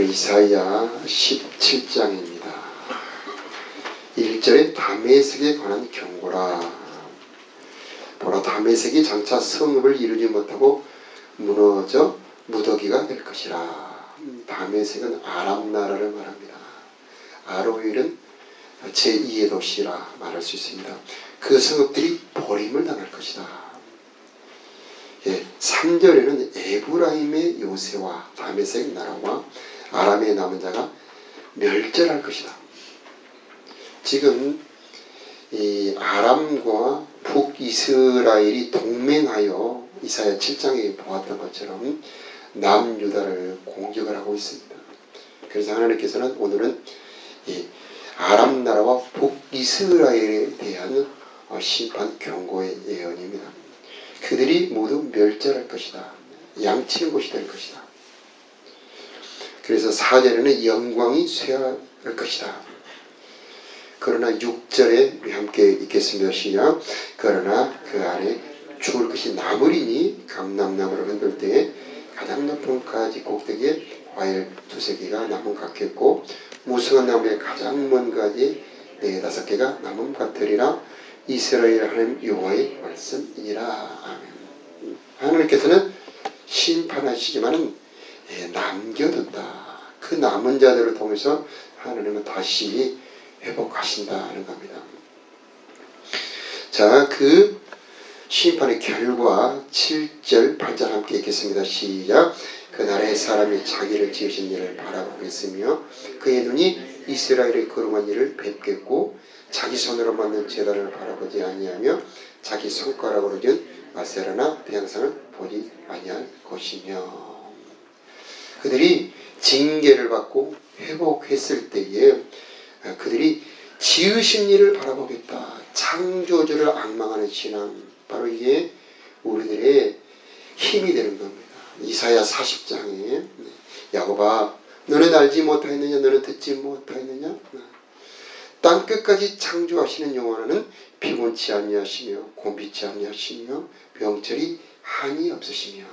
오늘 이사야 17장입니다. 1절에 다메섹에 관한 경고라. 보라, 다메섹이 장차 성읍을 이루지 못하고 무너져 무더기가 될 것이라. 다메섹은 아람 나라를 말합니다. 아로엘은 제2의 도시라 말할 수 있습니다. 그 성읍들이 버림을 당할 것이다. 3절에는 에브라임의 요새와 다메섹 나라와 아람의 남은 자가 멸절할 것이다. 지금 이 아람과 북이스라엘이 동맹하여 이사야 7장에 보았던 것처럼 남유다를 공격을 하고 있습니다. 그래서 하나님께서는 오늘은 이 아람 나라와 북이스라엘에 대한 심판 경고의 예언입니다. 그들이 모두 멸절할 것이다. 양치는 곳이 될 것이다. 그래서 4절에는 영광이 쇠할 것이다. 그러나 6절에 우리 함께 읽겠습니다. 시작. 그러나 그 안에 죽을 것이 나무리니 감람나무를 흔들 때에 가장 높은 가지 꼭대기에 과일 2-3개가 나무 같겠고 무성한 나무의 가장 먼 가지 4-5개가 나무 같으리라. 이스라엘 하나님 여호와의 말씀이니라. 아멘. 하나님께서는 심판하시지만은 남겨둔다. 그 남은 자들을 통해서 하나님은 다시 회복하신다는 겁니다. 자, 그 심판의 결과 7절 8절 함께 읽겠습니다. 시작. 그날에 사람이 자기를 지으신 일을 바라보겠으며 그의 눈이 이스라엘의 거룩한 일을 뵙겠고 자기 손으로 만든 제단을 바라보지 아니하며 자기 손가락으로 지은 아세라나 태양상을 보지 아니할 것이며. 그들이 징계를 받고 회복했을 때에 그들이 지으신 일을 바라보겠다. 창조주를 앙망하는 신앙, 바로 이게 우리들의 힘이 되는 겁니다. 이사야 40장에 야곱아 너는 알지 못하였느냐, 너는 듣지 못하였느냐. 땅끝까지 창조하시는 여호와는 피곤치 아니하시며 곤비치 아니하시며 병철이 한이 없으시며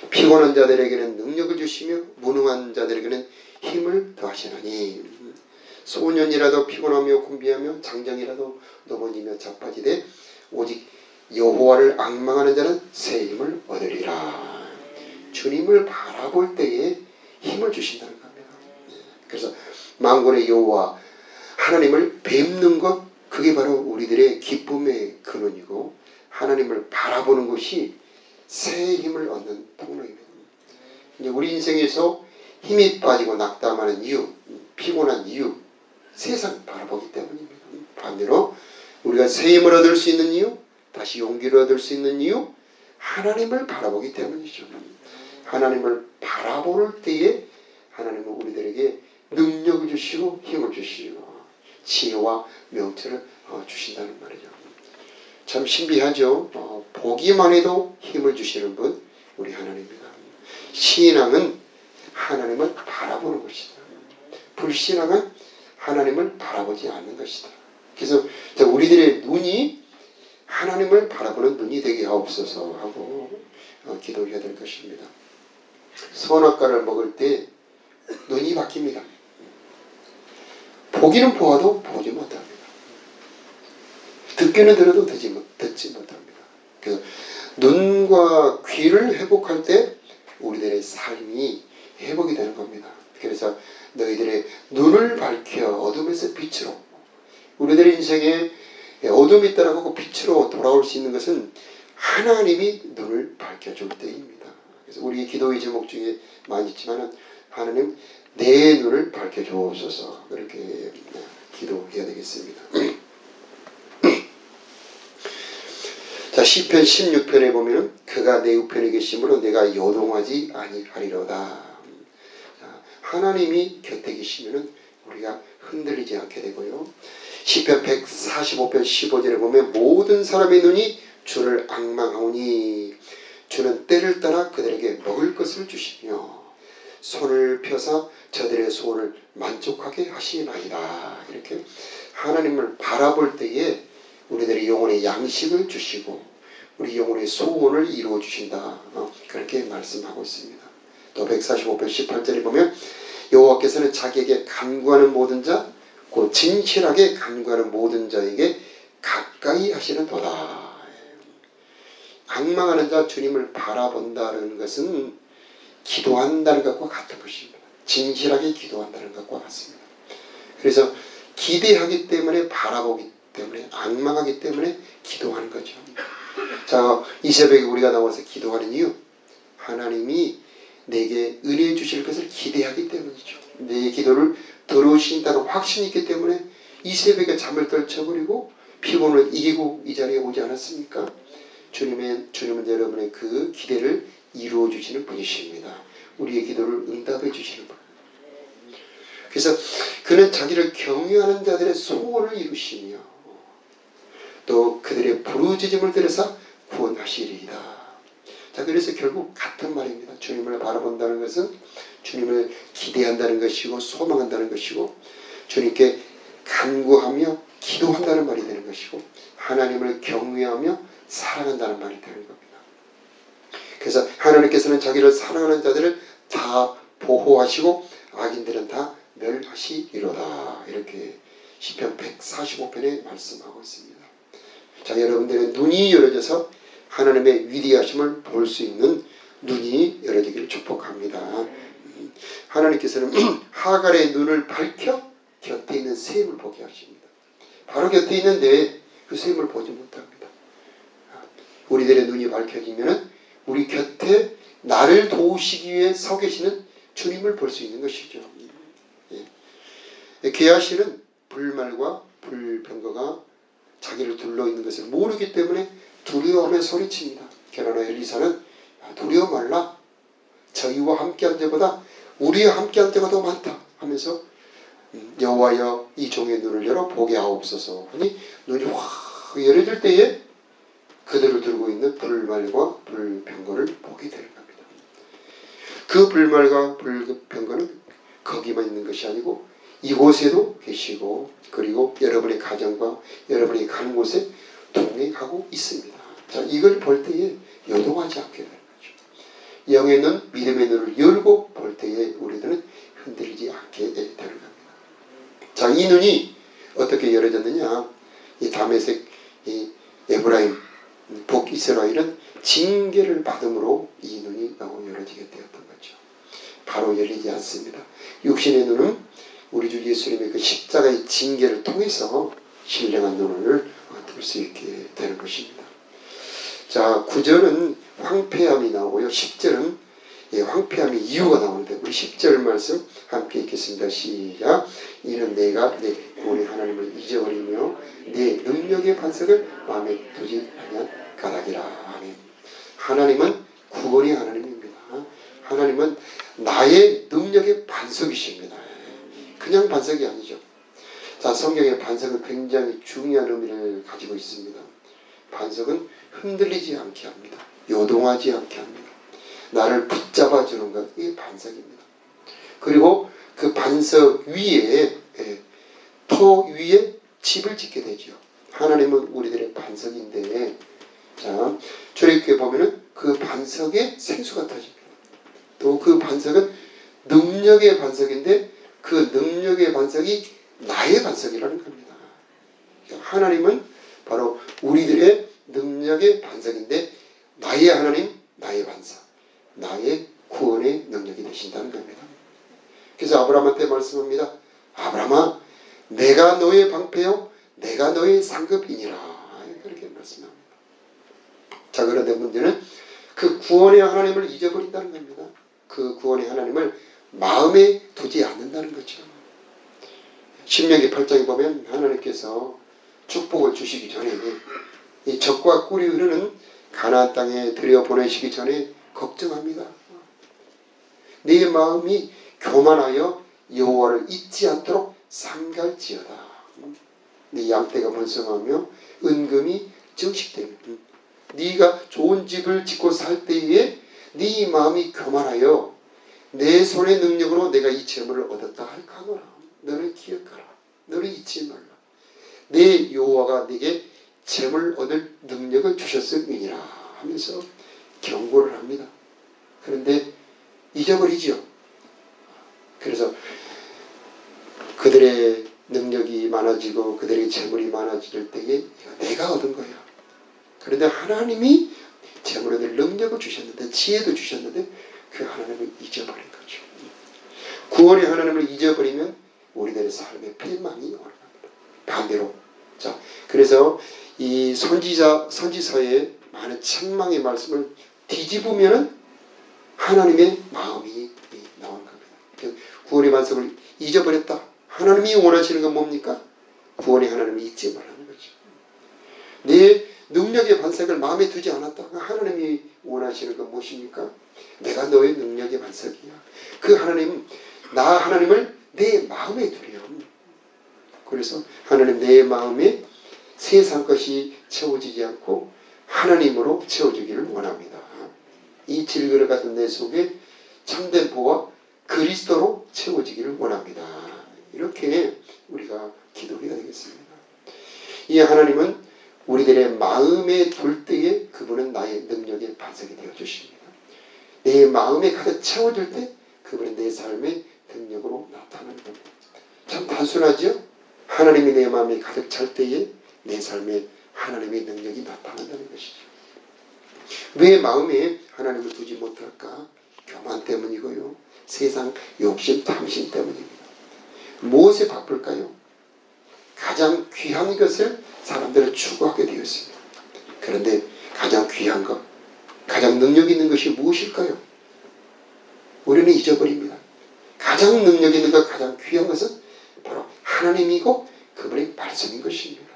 피곤한 자들에게는 능력을 주시며 무능한 자들에게는 힘을 더하시나니 소년이라도 피곤하며 곤비하며 장정이라도 넘어지며 자빠지되 오직 여호와를 앙망하는 자는 새 힘을 얻으리라. 주님을 바라볼 때에 힘을 주신다는 겁니다. 그래서 만군의 여호와 하나님을 뵙는 것, 그게 바로 우리들의 기쁨의 근원이고 하나님을 바라보는 것이 새 힘을 얻는 통로입니다. 이제 우리 인생에서 힘이 빠지고 낙담하는 이유, 피곤한 이유, 세상 바라보기 때문입니다. 반대로 우리가 새 힘을 얻을 수 있는 이유, 다시 용기를 얻을 수 있는 이유, 하나님을 바라보기 때문이죠. 하나님을 바라볼 때에 하나님은 우리들에게 능력을 주시고 힘을 주시고 지혜와 명철을 주신다는 말이죠. 참 신비하죠. 보기만 해도 힘을 주시는 분 우리 하나님입니다. 신앙은 하나님을 바라보는 것이다. 불신앙은 하나님을 바라보지 않는 것이다. 그래서 우리들의 눈이 하나님을 바라보는 눈이 되게 하옵소서 하고 기도해야 될 것입니다. 선악과를 먹을 때 눈이 바뀝니다. 보기는 보아도 보지 못합니다. 듣기는 들어도 듣지 못합니다. 그래서 눈과 귀를 회복할 때 우리들의 삶이 회복이 되는 겁니다. 그래서 너희들의 눈을 밝혀 어둠에서 빛으로, 우리들의 인생에 어둠이 있다라고 빛으로 돌아올 수 있는 것은 하나님이 눈을 밝혀줄 때입니다. 그래서 우리 기도의 제목 중에 많이 있지만 하나님 내 눈을 밝혀주옵소서, 그렇게 기도해야 되겠습니다. 자, 시편 16편에 보면 그가 내 우편에 계심으로 내가 요동하지 아니하리로다. 하나님이 곁에 계시면 우리가 흔들리지 않게 되고요. 시편 145편 15절에 보면 모든 사람의 눈이 주를 앙망하오니 주는 때를 따라 그들에게 먹을 것을 주시며 손을 펴사 저들의 소원을 만족하게 하시나이다. 이렇게 하나님을 바라볼 때에 우리들의 영혼의 양식을 주시고 우리 영혼의 소원을 이루어 주신다. 그렇게 말씀하고 있습니다. 또 145편 18절에 보면 여호와께서는 자기에게 간구하는 모든 자, 그 진실하게 간구하는 모든 자에게 가까이 하시는도다. 앙망하는 자 주님을 바라본다는 것은 기도한다는 것과 같은 것입니다. 진실하게 기도한다는 것과 같습니다. 그래서 기대하기 때문에 바라보기 때문에 앙망하기 때문에 기도하는 거죠. 자, 이 새벽에 우리가 나와서 기도하는 이유, 하나님이 내게 은혜 주실 것을 기대하기 때문이죠. 내 기도를 들어주신다는 확신이 있기 때문에 이 새벽에 잠을 떨쳐버리고 피곤을 이기고 이 자리에 오지 않았습니까? 주님은 여러분의 그 기대를 이루어 주시는 분이십니다. 우리의 기도를 응답해 주시는 분. 그래서 그는 자기를 경외하는 자들의 소원을 이루시며 또 그들의 부르짖음을 들으사 구원하시리이다. 자, 그래서 결국 같은 말입니다. 주님을 바라본다는 것은 주님을 기대한다는 것이고 소망한다는 것이고 주님께 간구하며 기도한다는 말이 되는 것이고 하나님을 경외하며 사랑한다는 말이 되는 겁니다. 그래서 하나님께서는 자기를 사랑하는 자들을 다 보호하시고 악인들은 다 멸하시리로다. 이렇게 시편 145편에 말씀하고 있습니다. 자, 여러분들의 눈이 열어져서 하나님의 위대하심을 볼 수 있는 눈이 열어지기를 축복합니다. 하나님께서는 하갈의 눈을 밝혀 곁에 있는 샘을 보게 하십니다. 바로 곁에 있는데 그 샘을 보지 못합니다. 우리들의 눈이 밝혀지면 우리 곁에 나를 도우시기 위해 서 계시는 주님을 볼 수 있는 것이죠. 게하시는 불말과 불병거가 자기를 둘러있는 것을 모르기 때문에 두려움에 소리칩니다. 게라나 엘리사는 두려워 말라. 저희와 함께한 자보다 우리와 함께한 자가 더 많다 하면서 여호와여 이 종의 눈을 열어 보게 하옵소서 하니 눈이 확 열어질 때에 그들을 들고 있는 불말과 불병거를 보게 되는 겁니다. 그 불말과 불병거는 거기만 있는 것이 아니고 이곳에도 계시고 그리고 여러분의 가정과 여러분이 가는 곳에 동행하고 있습니다. 자, 이걸 볼 때에 요동하지 않게 되는 거죠. 영의 눈, 믿음의 눈을 열고 볼 때에 우리들은 흔들리지 않게 되는 겁니다. 자, 이 눈이 어떻게 열어졌느냐? 이 다메섹, 이 에브라임, 북이스라엘은 징계를 받음으로 이 눈이 열어지게 되었던 거죠. 바로 열리지 않습니다. 육신의 눈은 우리 주 예수님의 그 십자가의 징계를 통해서 신령한 눈을 뜰 수 있게 되는 것입니다. 자, 9절은 황폐함이 나오고요. 10절은 황폐함의 이유가 나오는데 우리 10절 말씀 함께 읽겠습니다. 시작. 이는 내가 내 구원의 하나님을 잊어버리며 내 능력의 반석을 마음에 두지 아니한 까닭이라. 아멘. 하나님은 구원의 하나님입니다. 하나님은 나의 능력의 반석이십니다. 그냥 반석이 아니죠. 자, 성경의 반석은 굉장히 중요한 의미를 가지고 있습니다. 반석은 흔들리지 않게 합니다. 요동하지 않게 합니다. 나를 붙잡아 주는 것, 이게 반석입니다. 그리고 그 반석 위에 토 위에 집을 짓게 되죠. 하나님은 우리들의 반석인데, 자, 출애굽기에 보면은 그 반석에 생수가 터집니다. 또 그 반석은 능력의 반석인데 그 능력의 반석이 나의 반석이라는 겁니다. 하나님은 바로 우리들의 능력의 반석인데 나의 하나님, 나의 반석, 나의 구원의 능력이 되신다는 겁니다. 그래서 아브라함한테 말씀합니다. 아브라함아, 내가 너의 방패요 내가 너의 상급이니라. 그렇게 말씀합니다. 자, 그런데 문제는 그 구원의 하나님을 잊어버린다는 겁니다. 그 구원의 하나님을 마음에 두지 않는다는 거죠. 신명기 8장에 보면 하나님께서 축복을 주시기 전에 이 젖과 꿀이 흐르는 가나안 땅에 들여보내시기 전에 걱정합니다. 네 마음이 교만하여 여호와를 잊지 않도록 삼갈지어다. 네 양떼가 번성하며 은금이 증식되며 네가 좋은 집을 짓고 살 때에 네 마음이 교만하여 내 손의 능력으로 내가 이 재물을 얻었다 할까노라. 너를 기억하라. 너를 잊지 말라. 내 여호와가 네게 재물 얻을 능력을 주셨음이니라 하면서 경고를 합니다. 그런데 잊어버리죠. 그래서 그들의 능력이 많아지고 그들의 재물이 많아질 때에 내가 얻은 거야. 그런데 하나님이 재물 얻을 능력을 주셨는데, 지혜도 주셨는데 그 하나님을 잊어버린 거죠. 구원의 하나님을 잊어버리면 우리들의 삶의 패망이 오는 겁니다. 반대로. 자, 그래서 이 선지서의 많은 책망의 말씀을 뒤집으면 하나님의 마음이 나오는 겁니다. 구원의 반석을 잊어버렸다. 하나님이 원하시는 건 뭡니까? 구원의 하나님을 잊지 말라는 거죠. 내 능력의 반석을 마음에 두지 않았다. 하나님이 원하시는 건 무엇입니까? 내가 너의 능력의 반석이야. 그 하나님, 나 하나님을 내 마음에 두려. 그래서 하나님 내 마음에 세상 것이 채워지지 않고 하나님으로 채워지기를 원합니다. 이 질그릇 같은 내 속에 참된 보와 그리스도로 채워지기를 원합니다. 이렇게 우리가 기도해야 되겠습니다. 이 하나님은 우리들의 마음에 둘 때에 그분은 나의 능력의 반석이 되어 주십니다. 내 마음에 가득 채워질 때 그분은 내 삶의 능력으로 나타나는 겁니다. 참 단순하죠? 하나님이 내 마음에 가득 찰 때에 내 삶에 하나님의 능력이 나타난다는 것이죠. 왜 마음에 하나님을 두지 못할까? 교만 때문이고요. 세상 욕심, 탐심 때문입니다. 무엇에 바쁠까요? 가장 귀한 것을 사람들은 추구하게 되어 있습니다. 그런데 가장 귀한 것, 가장 능력 있는 것이 무엇일까요? 우리는 잊어버립니다. 가장 능력 있는 것, 가장 귀한 것은 바로 하나님이고 그분의 말씀인 것입니다.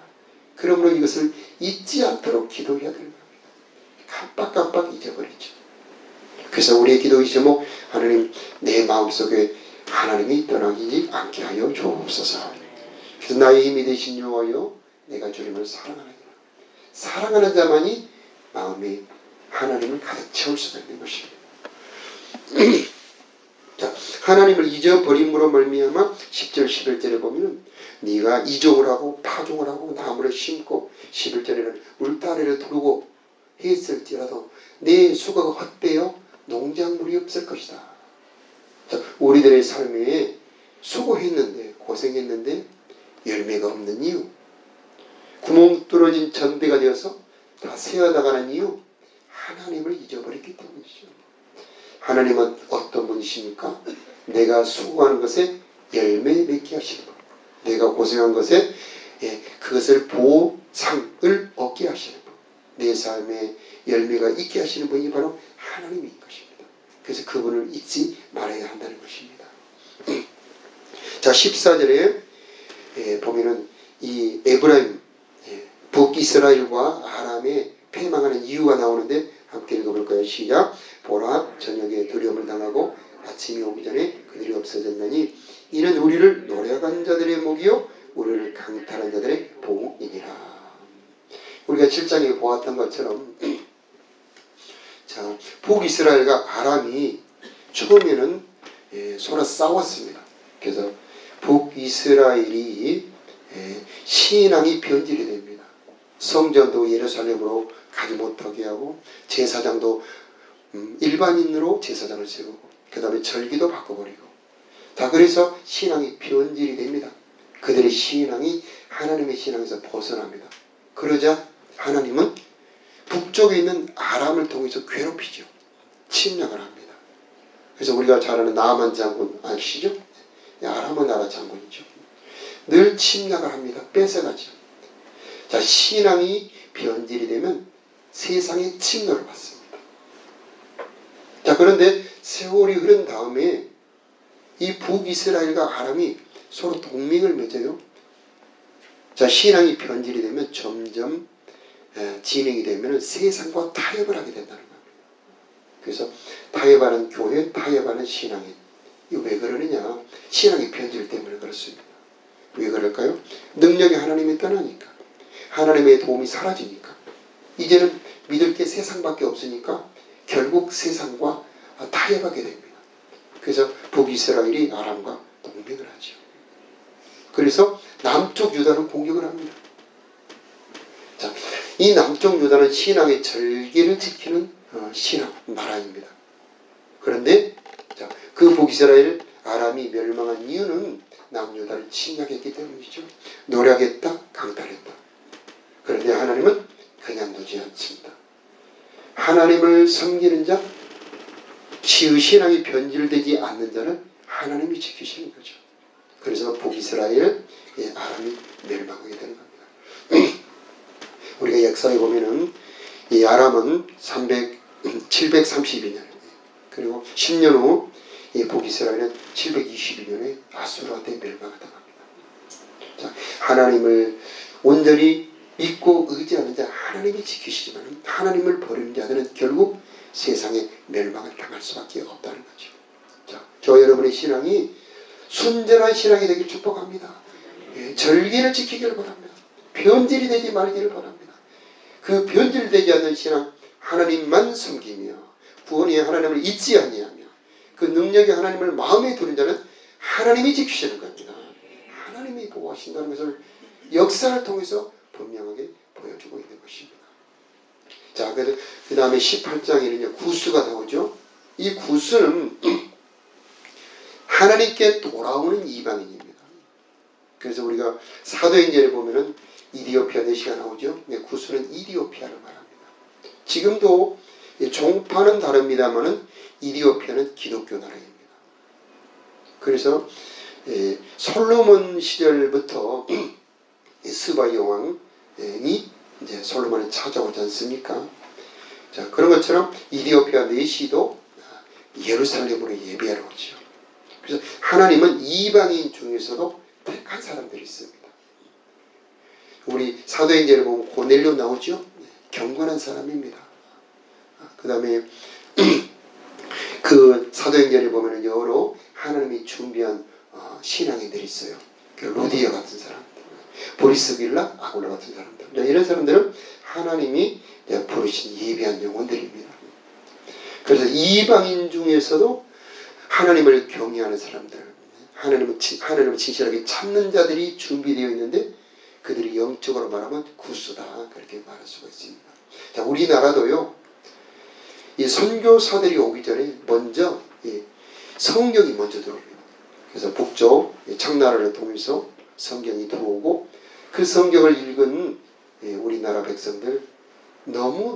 그러므로 이것을 잊지 않도록 기도해야 되는 겁니다. 깜빡깜빡 잊어버리죠. 그래서 우리의 기도의 제목, 하나님 내 마음속에 하나님이 떠나지 않게 하여 주옵소서. 그래서 나의 힘이 되신 여호와여, 내가 주님을 사랑하느니라. 사랑하는 자만이 마음에 하나님을 가득 채울 수가 있는 것입니다. 자, 하나님을 잊어버림으로 말미암아 10절 11절에 보면 네가 이종을 하고 파종을 하고 나무를 심고 11절에는 울타리를 두르고 했을지라도 내 수고가 헛되어 농작물이 없을 것이다. 자, 우리들의 삶에 수고했는데 고생했는데 열매가 없는 이유, 구멍 뚫어진 전대가 되어서 다 새어나가는 이유, 하나님을 잊어버렸기 때문이죠. 하나님은 어떤 분이십니까? 내가 수고하는 것에 열매 맺게 하시는 분, 내가 고생한 것에 그것을 보상을 얻게 하시는 분, 내 삶에 열매가 있게 하시는 분이 바로 하나님인 것입니다. 그래서 그분을 잊지 말아야 한다는 것입니다. 자, 14절에 보면은 이 에브라임, 북이스라엘과 아람에 패망하는 이유가 나오는데 함께 읽어볼까요? 시작. 보라, 저녁에 두려움을 당하고 아침이 오기 전에 그들이 없어졌나니 이는 우리를 노력한 자들의 목이요 우리를 강탈한 자들의 복이니라. 우리가 7장에 보았던 것처럼 자, 북이스라엘과 아람이 처음에는 서로 싸웠습니다. 그래서 북이스라엘이 신앙이 변질이 됩니다. 성전도 예루살렘으로 가지 못하게 하고 제사장도 일반인으로 제사장을 세우고 그 다음에 절기도 바꿔버리고 다 그래서 신앙이 변질이 됩니다. 그들의 신앙이 하나님의 신앙에서 벗어납니다. 그러자 하나님은 북쪽에 있는 아람을 통해서 괴롭히죠. 침략을 합니다. 그래서 우리가 잘 아는 나아만 장군 아시죠? 아람은 나라 장군이죠. 늘 침략을 합니다. 뺏어가죠. 자, 신앙이 변질이 되면 세상의 침노를 받습니다. 자, 그런데 세월이 흐른 다음에 이 북이스라엘과 아람이 서로 동맹을 맺어요. 자, 신앙이 변질이 되면 점점 진행이 되면 세상과 타협을 하게 된다는 겁니다. 그래서 타협하는 교회, 타협하는 신앙인. 이거 왜 그러느냐? 신앙이 변질 때문에 그렇습니다. 왜 그럴까요? 능력이 하나님이 떠나니까. 하나님의 도움이 사라지니까. 이제는 믿을 게 세상밖에 없으니까 결국 세상과 타협하게 됩니다. 그래서 북이스라엘이 아람과 동맹을 하죠. 그래서 남쪽 유다는 공격을 합니다. 자, 이 남쪽 유다는 신앙의 절기를 지키는 신앙 나라입니다. 그런데 자, 그 북이스라엘 아람이 멸망한 이유는 남유다를 침략했기 때문이죠. 노력했다, 강탈했다. 그런데 하나님은 그냥 두지 않습니다. 하나님을 섬기는 자, 그의 신앙이 변질되지 않는 자를 하나님이 지키시는 거죠. 그래서 북이스라엘, 아람이 멸망하게 되는 겁니다. 우리가 역사에 보면은 이 아람은 732년, 그리고 10년 후 북이스라엘은 722년에 아수르한테 멸망하다고 합니다. 자, 하나님을 온전히 믿고 의지하는 자 하나님이 지키시지만 하나님을 버리는 자들은 결국 세상에 멸망을 당할 수밖에 없다는 거죠. 자, 저 여러분의 신앙이 순전한 신앙이 되길 축복합니다. 절기를 지키기를 바랍니다. 변질이 되지 말기를 바랍니다. 그 변질되지 않는 신앙, 하나님만 섬기며 구원의 하나님을 잊지 아니하며 그 능력의 하나님을 마음에 두는 자는 하나님이 지키시는 겁니다. 하나님이 보호하신다는 것을 역사를 통해서 분명하게 보여주고 있는 것입니다. 자, 그 다음에 18장에는요, 구수가 나오죠. 이 구수는 하나님께 돌아오는 이방인입니다. 그래서 우리가 사도행전에 보면은 이디오피아 내시가 나오죠. 구수는 이디오피아를 말합니다. 지금도 종파는 다릅니다만은 이디오피아는 기독교 나라입니다. 그래서 솔로몬 시절부터 스바 여왕이 이제 솔로몬을 찾아오지 않습니까? 자, 그런 것처럼 이디오피아 내시도 예루살렘으로 예배하러 오죠. 그래서 하나님은 이방인 중에서도 택한 사람들이 있습니다. 우리 사도행전에 보면 고넬료 나오죠? 경건한 사람입니다. 그 다음에 그 사도행전에 보면 여러 하나님이 준비한 신앙인들이 있어요. 루디아 같은 사람들, 보리스빌라, 아굴라 같은 사람들. 이런 사람들은 하나님이 부르신 예비한 영혼들입니다. 그래서 이방인 중에서도 하나님을 경외하는 사람들, 하나님을 진실하게 찾는 자들이 준비되어 있는데 그들이 영적으로 말하면 구수다, 그렇게 말할 수가 있습니다. 자, 우리나라도요, 이 선교사들이 오기 전에 먼저 성경이 먼저 들어옵니다. 그래서 북쪽 청나라를 통해서 성경이 들어오고 그 성경을 읽은 우리나라 백성들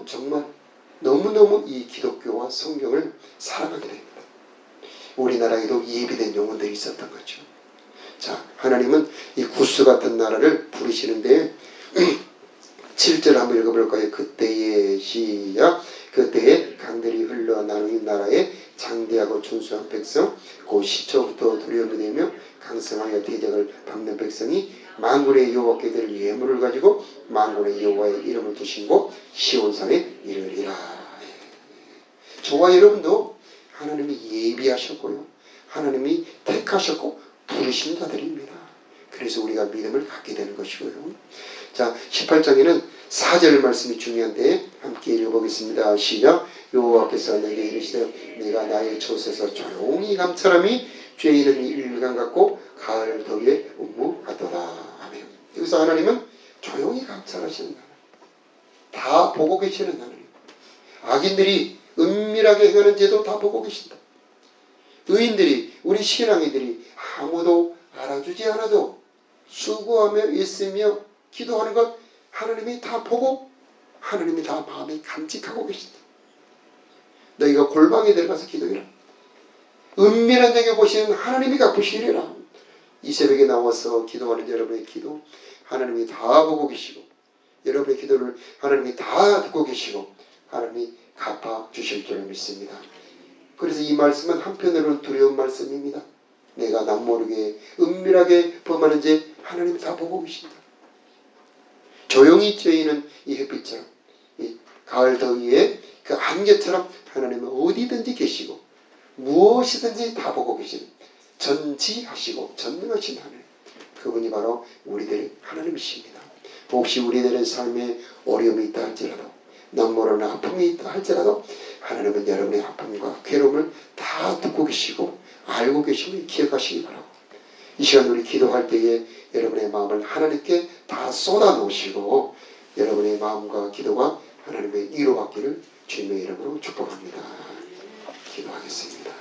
정말 너무너무 이 기독교와 성경을 사랑하게 됩니다. 우리나라에도 예비된 영혼들이 있었던 거죠. 자, 하나님은 이 구스 같은 나라를 부르시는데 7절 한번 읽어볼까요? 그때의 시작. 그때에 강들이 흘러 나누는 나라에 장대하고 준수한 백성, 그 시초부터 두려움이 되며 강성하여 대적을 밟는 백성이 만군의 여호와께 드릴 예물을 가지고 만군의 여호와의 이름을 두신 곳 시온산에 이르리라. 저와 여러분도 하나님이 예비하셨고요, 하나님이 택하셨고 부르신 자들입니다. 그래서 우리가 믿음을 갖게 되는 것이고요. 자, 18장에는 4절 말씀이 중요한데 함께 읽어보겠습니다. 시작. 여호와께서 내게 이르시되 내가 나의 젖에서 조용히 감찰함이 죄인은 일간 같고 가을 더위에 음무하더라. 아멘. 여기서 하나님은 조용히 감찰하시는 하나님, 다 보고 계시는 하나님, 악인들이 은밀하게 행하는 죄도 다 보고 계신다. 의인들이, 우리 신앙인들이 아무도 알아주지 않아도 수고하며 있으며 기도하는 것 하나님이 다 보고 하나님이 다 마음에 간직하고 계신다. 너희가 골방에 들어가서 기도해라. 은밀한 데에 보시는 하나님이 갚으시리라. 이 새벽에 나와서 기도하는 여러분의 기도 하나님이 다 보고 계시고 여러분의 기도를 하나님이 다 듣고 계시고 하나님이 갚아주실 줄 믿습니다. 그래서 이 말씀은 한편으로는 두려운 말씀입니다. 내가 남모르게 은밀하게 범하는 죄 하나님이 다 보고 계신다. 조용히 쬐이는 이 햇빛처럼 이 가을 더위에 그 안개처럼 하나님은 어디든지 계시고 무엇이든지 다 보고 계시는 전지하시고 전능하신 하나님, 그분이 바로 우리들의 하나님이십니다. 혹시 우리들의 삶에 어려움이 있다 할지라도 남모르는 아픔이 있다 할지라도 하나님은 여러분의 아픔과 괴로움을 다 듣고 계시고 알고 계시고 기억하시기 바라고, 이 시간 우리 기도할 때에 여러분의 마음을 하나님께 다 쏟아 놓으시고 여러분의 마음과 기도가 하나님의 위로받기를 주님의 이름으로 축복합니다. 기도하겠습니다.